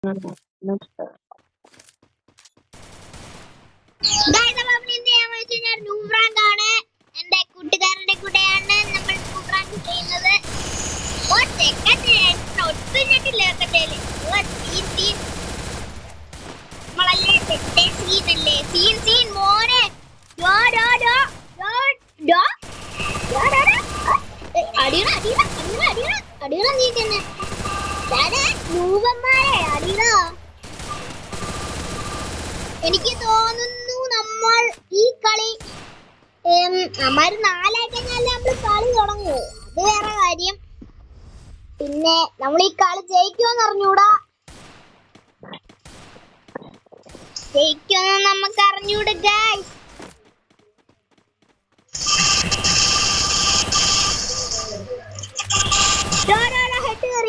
ആണ് എന്റെ കൂട്ടുകാരുടെ കൂടെയാണ് നമ്മൾ ന്യൂബ്രാങ്ക് ചെയ്യുന്നത്. എനിക്ക് തോന്നുന്നു നമ്മൾ ഈ കളി അമ്മാര് 4 ആയി കഴിഞ്ഞാൽ നമ്മള് കളി തുടങ്ങുമോ, അത് വേറെ കാര്യം. പിന്നെ നമ്മൾ ഈ കളി ജയിക്കുമെന്ന് അറിഞ്ഞൂടാ, ജയിക്കുമെന്ന് നമുക്ക് അറിഞ്ഞൂടാ ഗൈസ്.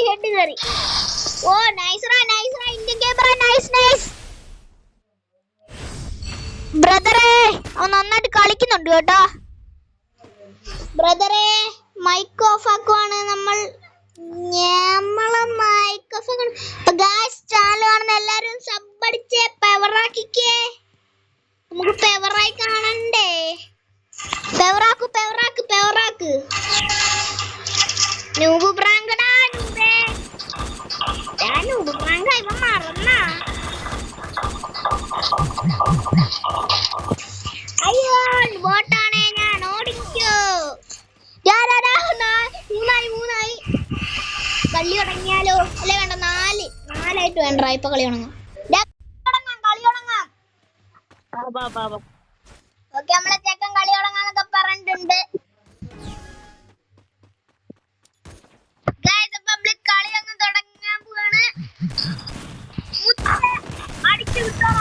ഹെഡ് കയറി. ഓ നൈസ് റാ ഇന്ത്യൻ ക്യാമറ, നൈസ് ബ്രദറെ. അവൻ നന്നായിട്ട് കളിക്കുന്നുണ്ട് കേട്ടോ ബ്രദറെ. മൈക്ക് ഓഫ് ആക്കുവാണ് നമ്മൾ. മൈക്ക് ഓഫ് ആക്കണം. ഗൈസ് ചാനൽ കാണുന്ന എല്ലാരും സബ് അടിച്ചേ, പവറാക്കിക്കേ. നമുക്ക് പവറായി കാണണ്ടേ. പവറാക്ക് നൂബ് പ്രാങ്കടാ. നൂബ് പ്രാങ്ക ഇവ മറന്നാ. അയ്യോ വോട്ടാണേ, ഞാൻ ഓടിക്കോ. മൂന്നായി കളി തുടങ്ങിയാലോ? അല്ലെ വേണ്ട, 4 വേണ്ട. ഇപ്പൊ കളി തുടങ്ങാം. ഓക്കെ, നമ്മളെ ചെക്കൻ കളി തുടങ്ങാന്നൊക്കെ പറഞ്ഞിട്ടുണ്ട്. കളി അങ്ങ് തുടങ്ങാൻ പോവാണ്. അടിച്ചു വിട്ടോ.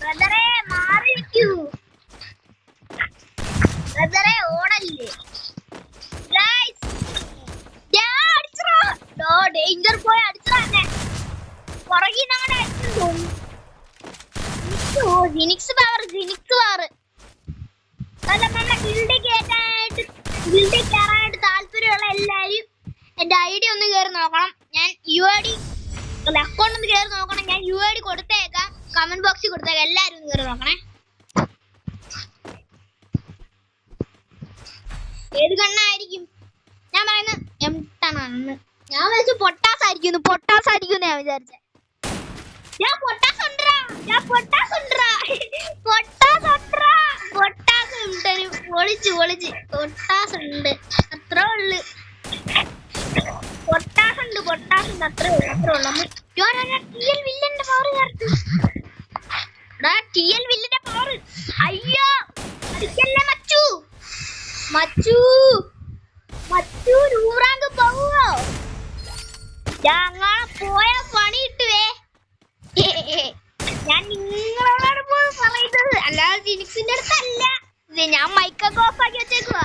ബ്രദറെ മാറിയിരിക്കൂ. ബ്രദറെ ഓടല്ലേ. ഡേഞ്ചർ പോയി അടിച്ചതന്നെ. പുറകിൽ നമ്മുടെ അടിച്ചു. ജിനിക്സ് പവർ. നമ്മളെ ഗിൽഡിൽ കയറാനായിട്ട് താല്പര്യമുള്ള എല്ലാവരും എന്റെ ID ഒന്ന് കയറി നോക്കണം. ഞാൻ UID അക്കൗണ്ട് ഒന്ന് കയറി നോക്കണം. ഞാൻ UID കൊടുത്തേക്കാം, കമന്റ് ബോക്സിൽ കൊടുത്തേക്കാം. എല്ലാവരും ഒന്ന് കയറി നോക്കണേ. ഏത് കണ്ണായിരിക്കും? ഞാൻ പറയുന്നത് M10 ആണ്. ഞാൻ വിചാരിച്ചു പൊട്ടാസ് ആയിരിക്കും ഞാൻ വിചാരിച്ചേ. പൊട്ടാസ് ഉണ്ട്. പൊളിച്ച് പൊട്ടാസ് ഉണ്ട്, അത്രേ ഉള്ളു. പൊട്ടാസ് ഉണ്ട് അത്രേ ഉള്ളു. വില്ലിന്റെ പവർ. അയ്യോ അടിക്കല്ലേ മച്ചു നൂറാങ്ക് പോവോ? ഞങ്ങളെ പോയ പണി കിട്ടുവേ. ഞാൻ നിങ്ങളോട് പറയുന്നത് അല്ലാതെ ജിനിക്സിന്റെ അടുത്തല്ല. ഞാൻ മൈക്കൊക്കെ ഓഫ് ആക്കി വെച്ചേക്കുവാ.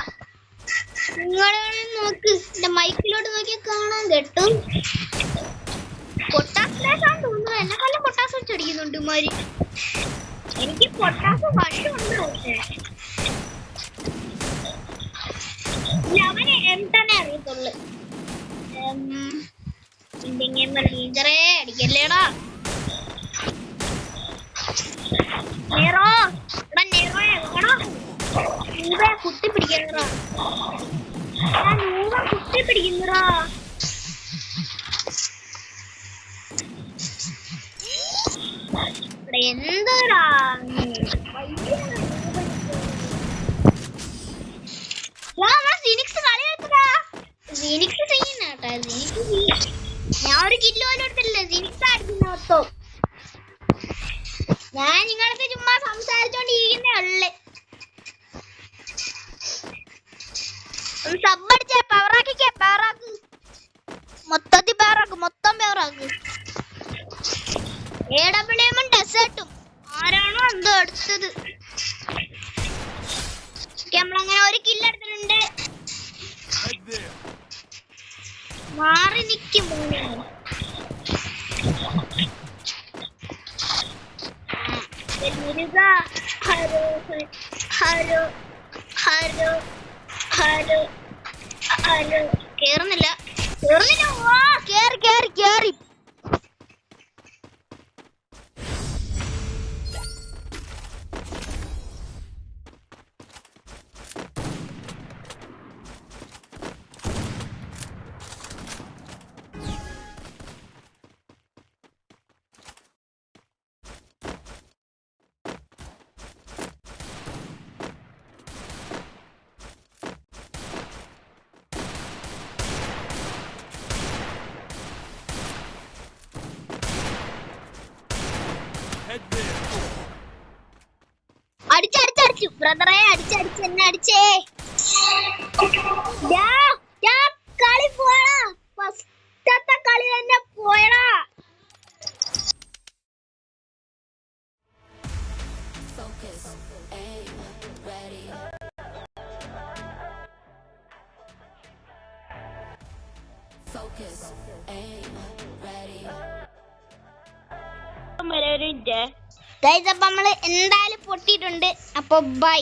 നിങ്ങളെ നോക്ക്, എന്റെ മൈക്കിലോട്ട് നോക്കിയാൽ കാണാൻ കേട്ടു. പൊട്ടാസിലേക്കാണ് തോന്നുന്നു. എന്നെക്കാളും പൊട്ടാസ് വെച്ചടിക്കുന്നുണ്ട് മാരി. എനിക്ക് പൊട്ടാസ് വണ്ടുണ്ട്. അവന് M10 അറിയത്തുള്ളു. ടീച്ചറേ അടിക്കല്ലേടാ. കുത്തി പിടിക്കണ എന്തോടാ. ഫീനിക്സ് കളി കളിച്ചടാ. ഫീനിക്സ് ചെയ്യുന്ന കേട്ടാ. ഞാൻ ഒരു കില്ലോ പോലും എടുത്തില്ല. ഫീനിക്സ് ആയിരിക്കും മൊത്തം. ഞാൻ നിങ്ങളടുത്ത് ചുമ്മാ സംസാരിച്ചോണ്ടിരിക്കുന്നേ ഉള്ളു. സബ്ബടിച്ചേ, പവറാക്കിക്കേ. മൊത്തത്തിൽ പവറാക്ക്. AWM ഡെസേർട്ടും ആരാണോ എന്തോ എടുത്തത്. നമ്മളങ്ങനെ ഒരു കില്ലെടുത്തിട്ടുണ്ട്. മാറി നിൽക്കും. ഹരോ കേറുന്നില്ല. വാ കേറി കേറി കേറി. അടിച്ചു ബ്രദറെ, അടിച്ചടിച്ച് എന്നെ അടിച്ചേ. കളി പോയടാ, ഫസ്റ്റത്തെ കളി തന്നെ പോയടാ. ഗൈസ്, അപ്പൊ നമ്മള് എന്തായാലും പൊട്ടിയിട്ടുണ്ട്. അപ്പൊ ബൈ.